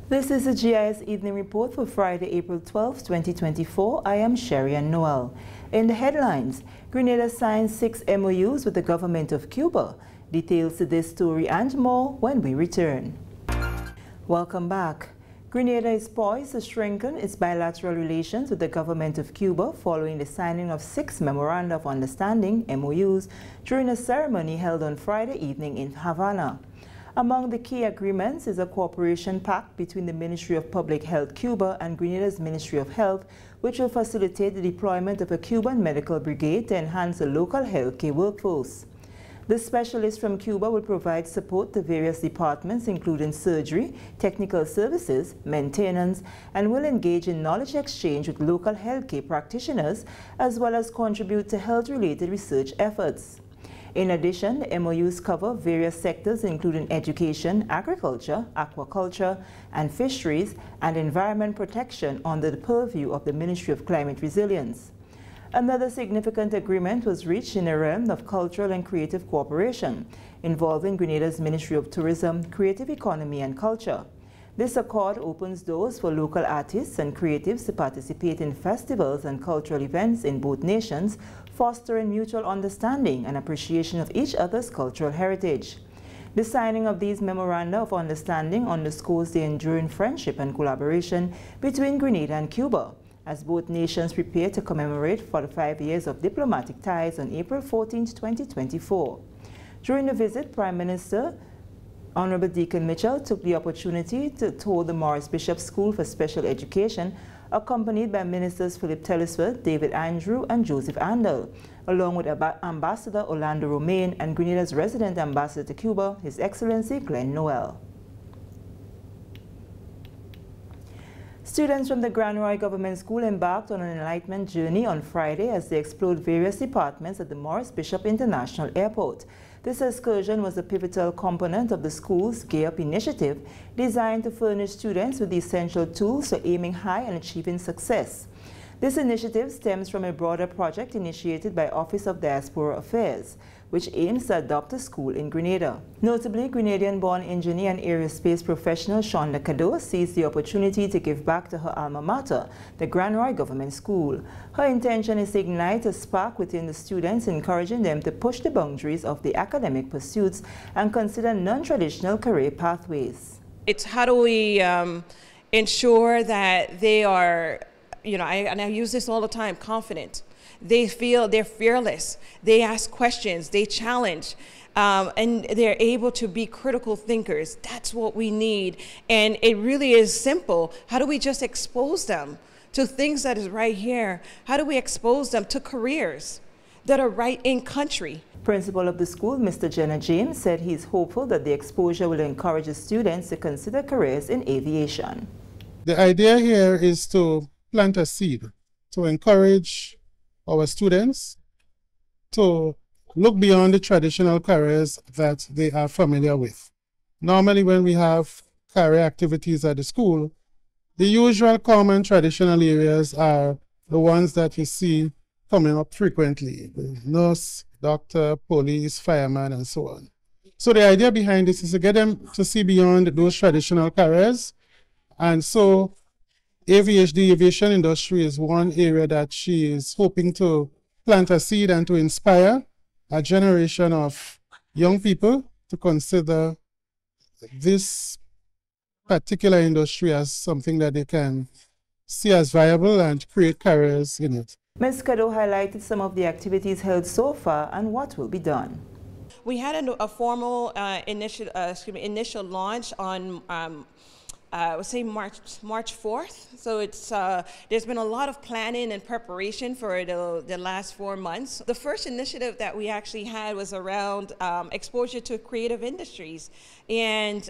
This is the GIS Evening Report for Friday, April 12, 2024. I am Sherry Ann Noel. In the headlines, Grenada signs 6 MOUs with the government of Cuba. Details to this story and more when we return. Welcome back. Grenada is poised to strengthen its bilateral relations with the government of Cuba following the signing of 6 Memoranda of Understanding, MOUs, during a ceremony held on Friday evening in Havana. Among the key agreements is a cooperation pact between the Ministry of Public Health Cuba and Grenada's Ministry of Health, which will facilitate the deployment of a Cuban medical brigade to enhance the local healthcare workforce. The specialists from Cuba will provide support to various departments, including surgery, technical services, maintenance, and will engage in knowledge exchange with local healthcare practitioners, as well as contribute to health-related research efforts. In addition, the MOUs cover various sectors including education, agriculture, aquaculture, and fisheries, and environment protection under the purview of the Ministry of Climate Resilience. Another significant agreement was reached in the realm of cultural and creative cooperation, involving Grenada's Ministry of Tourism, Creative Economy and Culture. This accord opens doors for local artists and creatives to participate in festivals and cultural events in both nations, fostering mutual understanding and appreciation of each other's cultural heritage. The signing of these Memoranda of Understanding underscores the enduring friendship and collaboration between Grenada and Cuba, as both nations prepare to commemorate 45 years of diplomatic ties on April 14, 2024. During the visit, Prime Minister Honorable Deacon Mitchell took the opportunity to tour the Morris Bishop School for Special Education, accompanied by Ministers Philip Telesford, David Andrew, and Joseph Andel, along with Ambassador Orlando Romaine and Grenada's resident ambassador to Cuba, His Excellency Glenn Noel. Students from the Grand Roy Government School embarked on an enlightenment journey on Friday as they explored various departments at the Morris Bishop International Airport. This excursion was a pivotal component of the school's Gear Up initiative, designed to furnish students with the essential tools for aiming high and achieving success. This initiative stems from a broader project initiated by Office of Diaspora Affairs, which aims to adopt a school in Grenada. Notably, Grenadian-born engineer and aerospace professional Shonda Kado seized the opportunity to give back to her alma mater, the Grand Roy Government School. Her intention is to ignite a spark within the students, encouraging them to push the boundaries of the academic pursuits and consider non-traditional career pathways. It's how do we ensure that they are, and I use this all the time, confident. They feel they're fearless. They ask questions. They challenge. And they're able to be critical thinkers. That's what we need. And it really is simple. How do we just expose them to things that is right here? How do we expose them to careers that are right in country? Principal of the school, Mr. Jenna James, said he is hopeful that the exposure will encourage the students to consider careers in aviation. The idea here is to plant a seed, to encourage our students to look beyond the traditional careers that they are familiar with. Normally, when we have career activities at the school, the usual common traditional areas are the ones that you see coming up frequently: the nurse, doctor, police, fireman, and so on. So the idea behind this is to get them to see beyond those traditional careers. And so the aviation industry is one area that she is hoping to plant a seed and to inspire a generation of young people to consider this particular industry as something that they can see as viable and create careers in it. Ms. Kado highlighted some of the activities held so far and what will be done. We had a formal initial launch on I would say March 4th. So it's there's been a lot of planning and preparation for the last 4 months. The first initiative that we actually had was around exposure to creative industries. And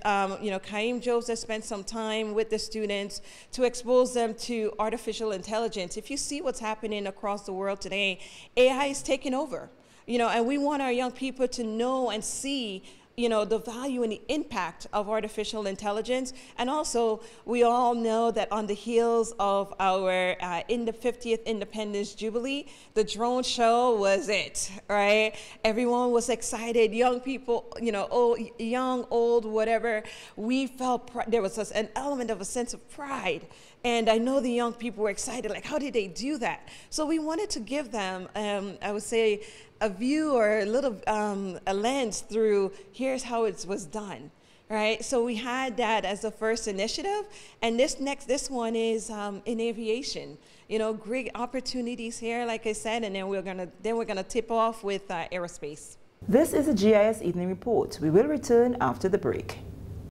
Kaim Joseph spent some time with the students to expose them to artificial intelligence. If you see what's happening across the world today, AI is taking over. And we want our young people to know and see you know, the value and the impact of artificial intelligence. And also, we all know that on the heels of our in the 50th Independence Jubilee, the drone show was it, right? Everyone was excited, young people, you know, old, young, old, whatever. We felt there was an element of a sense of pride. And I know the young people were excited, like, how did they do that? So we wanted to give them, I would say, a view or a little a lens through here's how it was done, right? So we had that as the first initiative, and this one is in aviation. You know, great opportunities here, like I said, and then we're gonna tip off with aerospace. This is a GIS Evening Report. We will return after the break.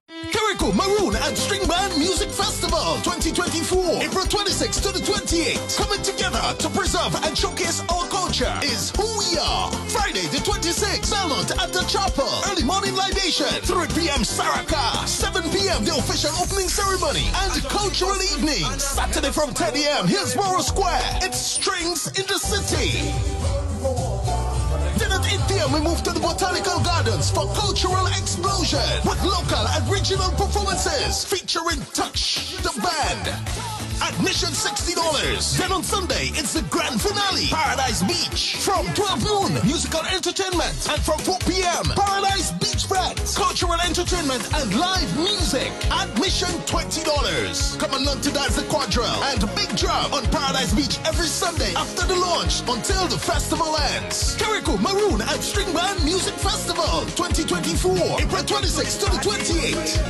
Carriacou Maroon and String Band Music Festival 2024, April 26th to the 28th. Coming together to preserve and showcase our culture is who we are. Friday the 26th, Belmont at the Chapel. Early morning libation, 3 p.m. Saraka, 7 p.m. the official opening ceremony and cultural evening. Saturday from 10 a.m. Hillsborough Square. It's Strings in the City. Then at 8 p.m. we move to the Botanical Gardens for cultural explosion with local and regional performances featuring Touch the Band. Admission $60. Then on Sunday, it's the grand finale, Paradise Beach. From 12 noon, musical entertainment. And from 4 p.m., Paradise Beach Friends, cultural entertainment and live music. Admission $20. Come along to dance the quadrille and big drum on Paradise Beach every Sunday after the launch until the festival ends. Carriacou Maroon and String Band Music Festival 2024, April 26th to the 28th.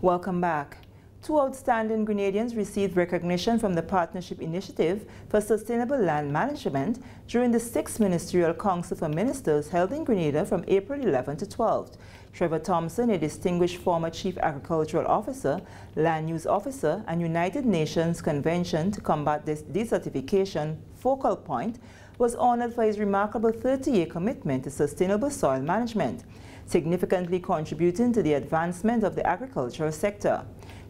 Welcome back. 2 outstanding Grenadians received recognition from the Partnership Initiative for Sustainable Land Management during the 6th Ministerial Council for Ministers held in Grenada from April 11 to 12. Trevor Thompson, a distinguished former Chief Agricultural Officer, Land Use Officer, and United Nations Convention to Combat Desertification focal point, was honored for his remarkable 30-year commitment to sustainable soil management, significantly contributing to the advancement of the agricultural sector.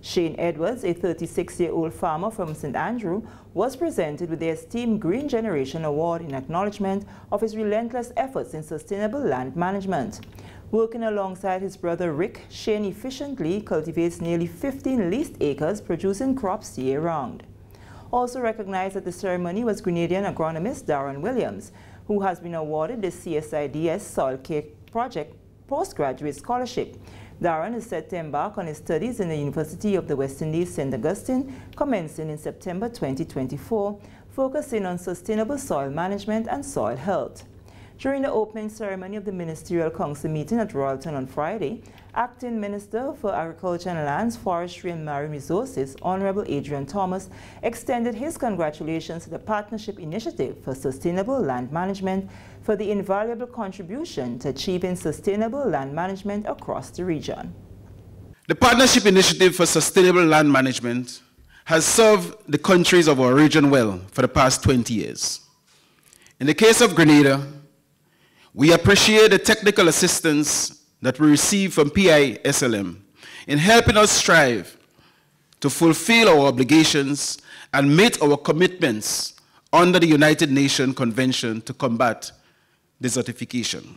Shane Edwards, a 36-year-old farmer from St. Andrew, was presented with the esteemed Green Generation Award in acknowledgement of his relentless efforts in sustainable land management. Working alongside his brother Rick, Shane efficiently cultivates nearly 15 leased acres, producing crops year-round. Also recognized at the ceremony was Grenadian agronomist Darren Williams, who has been awarded the CSIDS Soil Care Project Postgraduate Scholarship. Darren is set to embark on his studies in the University of the West Indies, St. Augustine, commencing in September 2024, focusing on sustainable soil management and soil health. During the opening ceremony of the Ministerial Council meeting at Royalton on Friday, Acting Minister for Agriculture and Lands, Forestry and Marine Resources, Honorable Adrian Thomas, extended his congratulations to the Partnership Initiative for Sustainable Land Management for the invaluable contribution to achieving sustainable land management across the region. The Partnership Initiative for Sustainable Land Management has served the countries of our region well for the past 20 years. In the case of Grenada, we appreciate the technical assistance that we receive from PISLM in helping us strive to fulfill our obligations and meet our commitments under the United Nations Convention to Combat Desertification,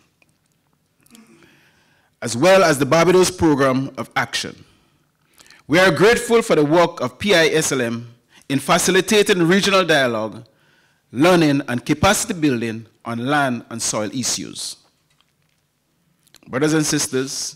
as well as the Barbados Program of Action. We are grateful for the work of PISLM in facilitating regional dialogue, learning, and capacity building on land and soil issues. Brothers and sisters,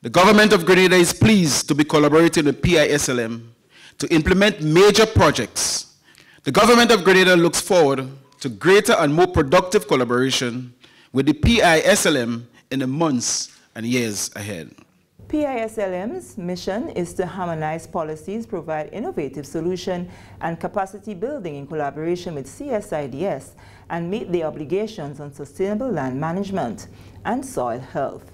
the government of Grenada is pleased to be collaborating with PISLM to implement major projects. The government of Grenada looks forward to greater and more productive collaboration with the PISLM in the months and years ahead. PISLM's mission is to harmonize policies, provide innovative solutions and capacity building in collaboration with CSIDS, and meet the obligations on sustainable land management and soil health.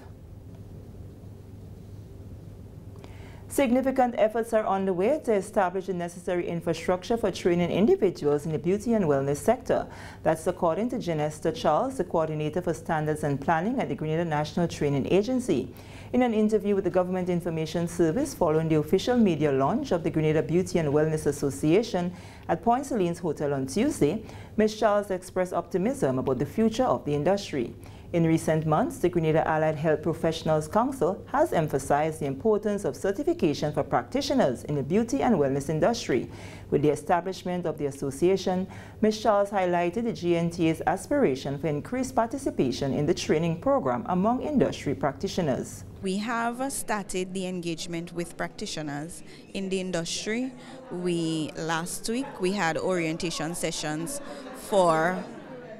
Significant efforts are underway to establish the necessary infrastructure for training individuals in the beauty and wellness sector. That's according to Janesta Charles, the coordinator for standards and planning at the Grenada National Training Agency. In an interview with the Government Information Service following the official media launch of the Grenada Beauty and Wellness Association at Point Celine's Hotel on Tuesday, Ms. Charles expressed optimism about the future of the industry. In recent months, the Grenada Allied Health Professionals Council has emphasized the importance of certification for practitioners in the beauty and wellness industry. With the establishment of the association, Ms. Charles highlighted the GNTA's aspiration for increased participation in the training program among industry practitioners. We have started the engagement with practitioners in the industry. Last week we had orientation sessions for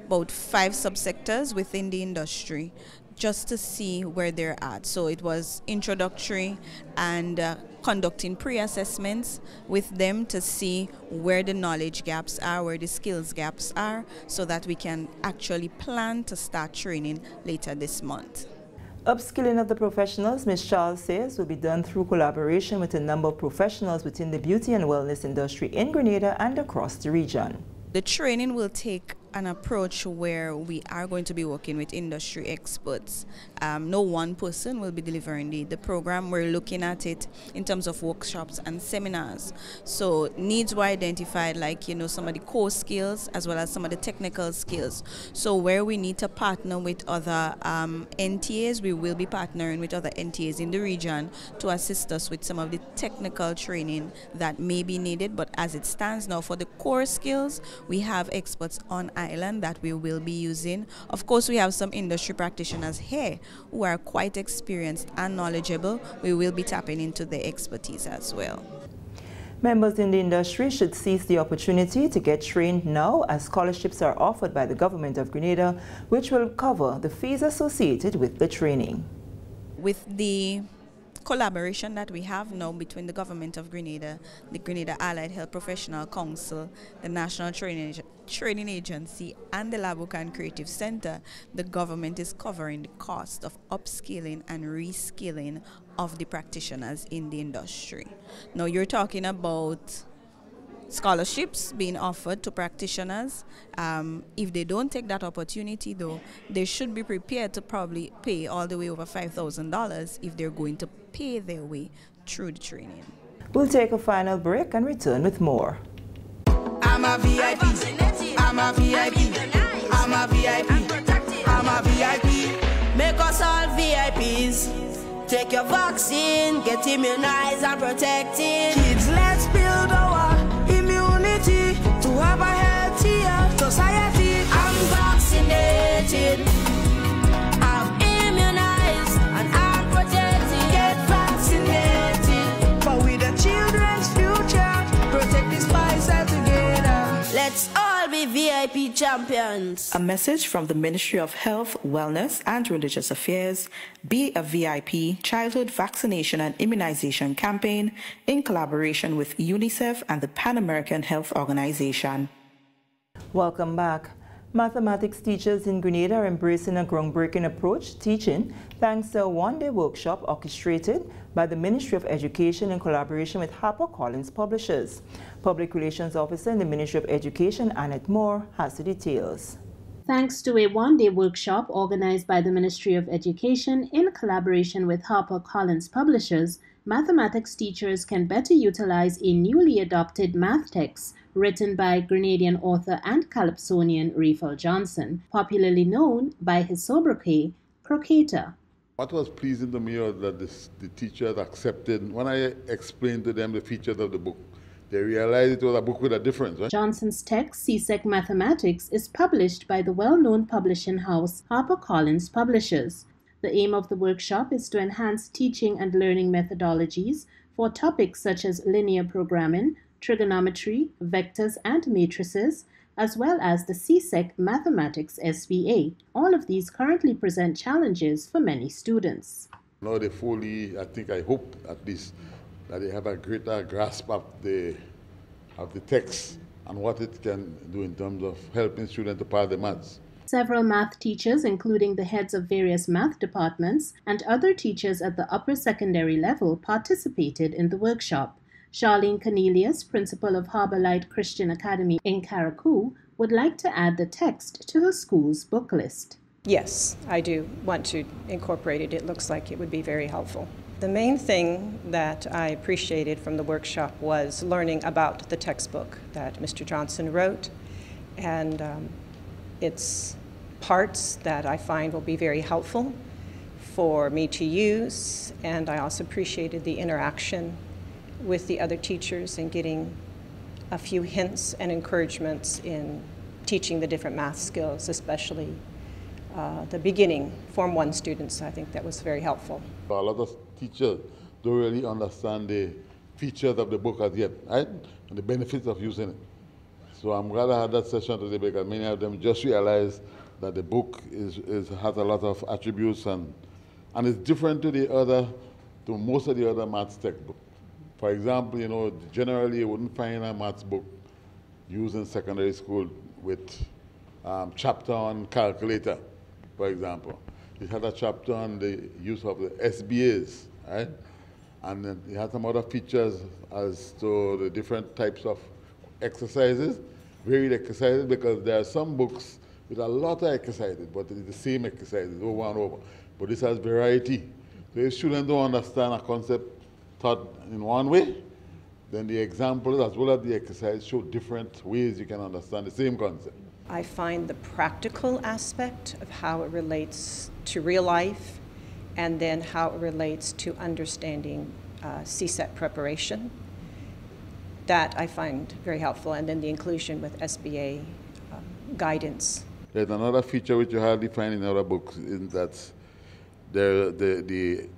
about 5 subsectors within the industry just to see where they're at. So it was introductory and conducting pre-assessments with them to see where the knowledge gaps are, where the skills gaps are, so that we can actually plan to start training later this month. Upskilling of the professionals, Ms. Charles says, will be done through collaboration with a number of professionals within the beauty and wellness industry in Grenada and across the region. The training will take an approach where we are going to be working with industry experts. No one person will be delivering the program. We're looking at it in terms of workshops and seminars. So needs were identified, like, some of the core skills as well as some of the technical skills. So where we need to partner with other NTAs, we will be partnering with other NTAs in the region to assist us with some of the technical training that may be needed. But as it stands now, for the core skills, we have experts on island that we will be using. Of course, we have some industry practitioners here who are quite experienced and knowledgeable. We will be tapping into their expertise as well. Members in the industry should seize the opportunity to get trained now, as scholarships are offered by the Government of Grenada, which will cover the fees associated with the training. With the collaboration that we have now between the Government of Grenada, the Grenada Allied Health Professional Council, the National Training Agency, and the Labukan Creative Center, the government is covering the cost of upskilling and reskilling of the practitioners in the industry. Now you're talking about scholarships being offered to practitioners. If they don't take that opportunity, though, they should be prepared to probably pay all the way over $5,000 if they're going to pay their way through the training. We'll take a final break and return with more. I'm a VIP. I'm a VIP. I'm a VIP. I'm a VIP. Make us all VIPs. Take your vaccine, get immunized and protected. Kids, let's build our immunity to have a healthier society. I'm vaccinated, I'm immunized, and I'm protected. Get vaccinated, for with the children's future, protect this Pfizer together. Let's all be VIP champions. A message from the Ministry of Health, Wellness and Religious Affairs, Be a VIP Childhood Vaccination and Immunization Campaign in collaboration with UNICEF and the Pan American Health Organization. Welcome back. Mathematics teachers in Grenada are embracing a groundbreaking approach to teaching thanks to a one-day workshop orchestrated by the Ministry of Education in collaboration with HarperCollins Publishers. Public Relations Officer in the Ministry of Education, Annette Moore, has the details. Thanks to a one-day workshop organized by the Ministry of Education in collaboration with HarperCollins Publishers, mathematics teachers can better utilize a newly adopted math text written by Grenadian author and Calypsonian Raphael Johnson, popularly known by his sobriquet, Crocator. What was pleasing to me was that the teachers accepted, when I explained to them the features of the book, they realized it was a book with a difference. Right? Johnson's text, CSEC Mathematics, is published by the well-known publishing house HarperCollins Publishers. The aim of the workshop is to enhance teaching and learning methodologies for topics such as linear programming, trigonometry, vectors and matrices, as well as the CSEC Mathematics SVA. All of these currently present challenges for many students. Now they fully, I hope at least, that they have a greater grasp of the text and what it can do in terms of helping students to pass the maths. Several math teachers, including the heads of various math departments and other teachers at the upper secondary level, participated in the workshop. Charlene Cornelius, principal of Harbour Light Christian Academy in Carriacou, would like to add the text to her school's book list. Yes, I do want to incorporate it. It looks like it would be very helpful. The main thing that I appreciated from the workshop was learning about the textbook that Mr. Johnson wrote, and it's parts that I find will be very helpful for me to use, and I also appreciated the interaction with the other teachers and getting a few hints and encouragements in teaching the different math skills, especially the beginning Form 1 students. I think that was very helpful. A lot of teachers don't really understand the features of the book as yet, right? And the benefits of using it. So I'm glad I had that session today because many of them just realized that the book has a lot of attributes and it's different to most of the other maths textbooks. For example, you know, generally you wouldn't find a maths book used in secondary school with chapter on calculator, for example. It had a chapter on the use of the SBAs, right? And then it had some other features as to the different types of exercises, varied exercises, because there are some books with a lot of exercises, but it's the same exercises over and over. But this has variety. So if students don't understand a concept taught in one way, then the examples as well as the exercise show different ways you can understand the same concept. I find the practical aspect of how it relates to real life and then how it relates to understanding CSEC preparation. That I find very helpful, and then the inclusion with SBA guidance. There's another feature which you hardly find in other books, in that the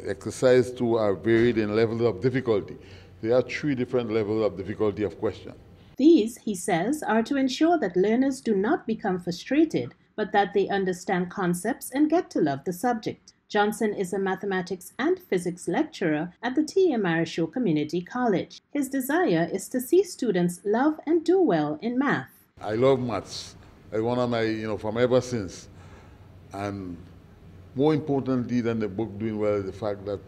exercise too are varied in levels of difficulty. There are 3 different levels of difficulty of question. These, he says, are to ensure that learners do not become frustrated, but that they understand concepts and get to love the subject. Johnson is a mathematics and physics lecturer at the T.A. Marichaud Community College. His desire is to see students love and do well in math. I love maths. It's one of my, from ever since. And more importantly than the book doing well is the fact that,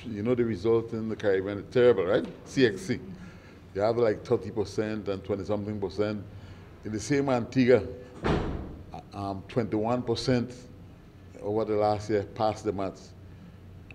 the result in the Caribbean is terrible, right? CXC. You have like 30% and 20-something%. In the same Antigua, 21% over the last year passed the maths.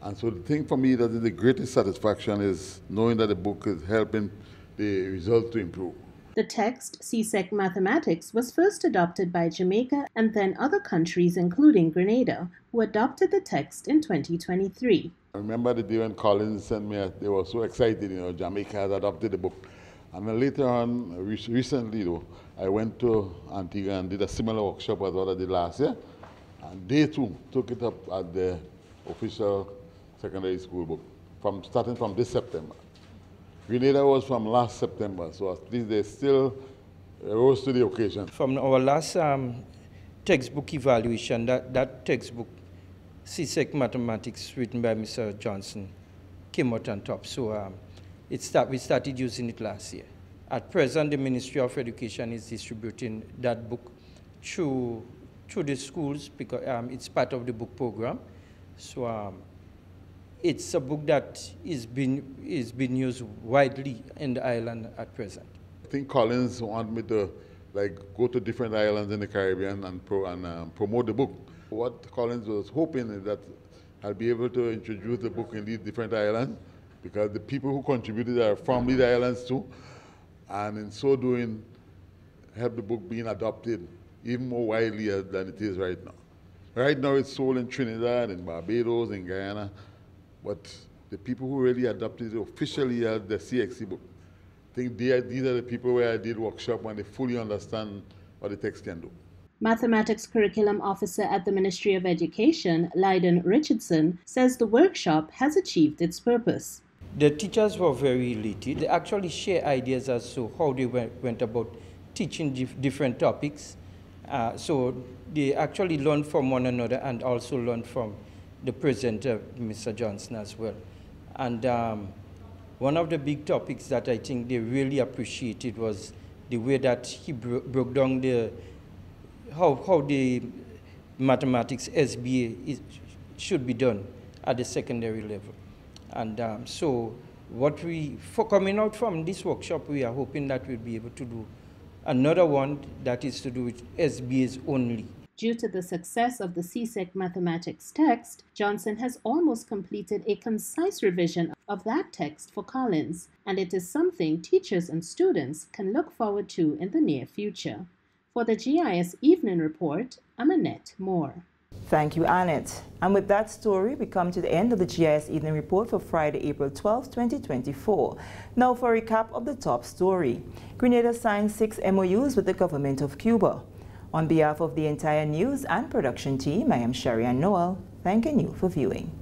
And so the thing for me that is the greatest satisfaction is knowing that the book is helping the results to improve. The text, CSEC Mathematics, was first adopted by Jamaica and then other countries, including Grenada, who adopted the text in 2023. I remember the day when Collins sent me, they were so excited, Jamaica has adopted the book. And then later on, recently though, I went to Antigua and did a similar workshop as what I did last year. And they too took it up at the official secondary school book, starting from this September. Grenada was from last September, so at least they still rose to the occasion. From our last textbook evaluation, that textbook, CSEC Mathematics, written by Mr. Johnson, came out on top. So we started using it last year. At present, the Ministry of Education is distributing that book through the schools because it's part of the book program. So it's a book that is being used widely in the island at present. I think Collins wanted me to go to different islands in the Caribbean and promote the book. What Collins was hoping is that I'll be able to introduce the book in these different islands because the people who contributed are from these islands too, and in so doing, help the book being adopted even more widely than it is right now. Right now it's sold in Trinidad, in Barbados, in Guyana, but the people who really adopted it officially as the CXC book, I think these are the people where I did workshop when they fully understand what the text can do. Mathematics Curriculum Officer at the Ministry of Education, Lydon Richardson, says the workshop has achieved its purpose. The teachers were very elated. They actually share ideas as to how they went about teaching different topics. So they actually learned from one another and also learned from the presenter, Mr. Johnson, as well. And one of the big topics that I think they really appreciated was the way that he broke down how the mathematics SBA should be done at the secondary level. And so for coming out from this workshop, we are hoping that we'll be able to do another one that is to do with SBAs only. Due to the success of the CSEC Mathematics text, Johnson has almost completed a concise revision of that text for Collins, and it is something teachers and students can look forward to in the near future. For the GIS Evening Report, I'm Annette Moore. Thank you, Annette. And with that story, we come to the end of the GIS Evening Report for Friday, April 12, 2024. Now for a recap of the top story. Grenada signed 6 MOUs with the government of Cuba. On behalf of the entire news and production team, I am Sherry Ann Noel, thanking you for viewing.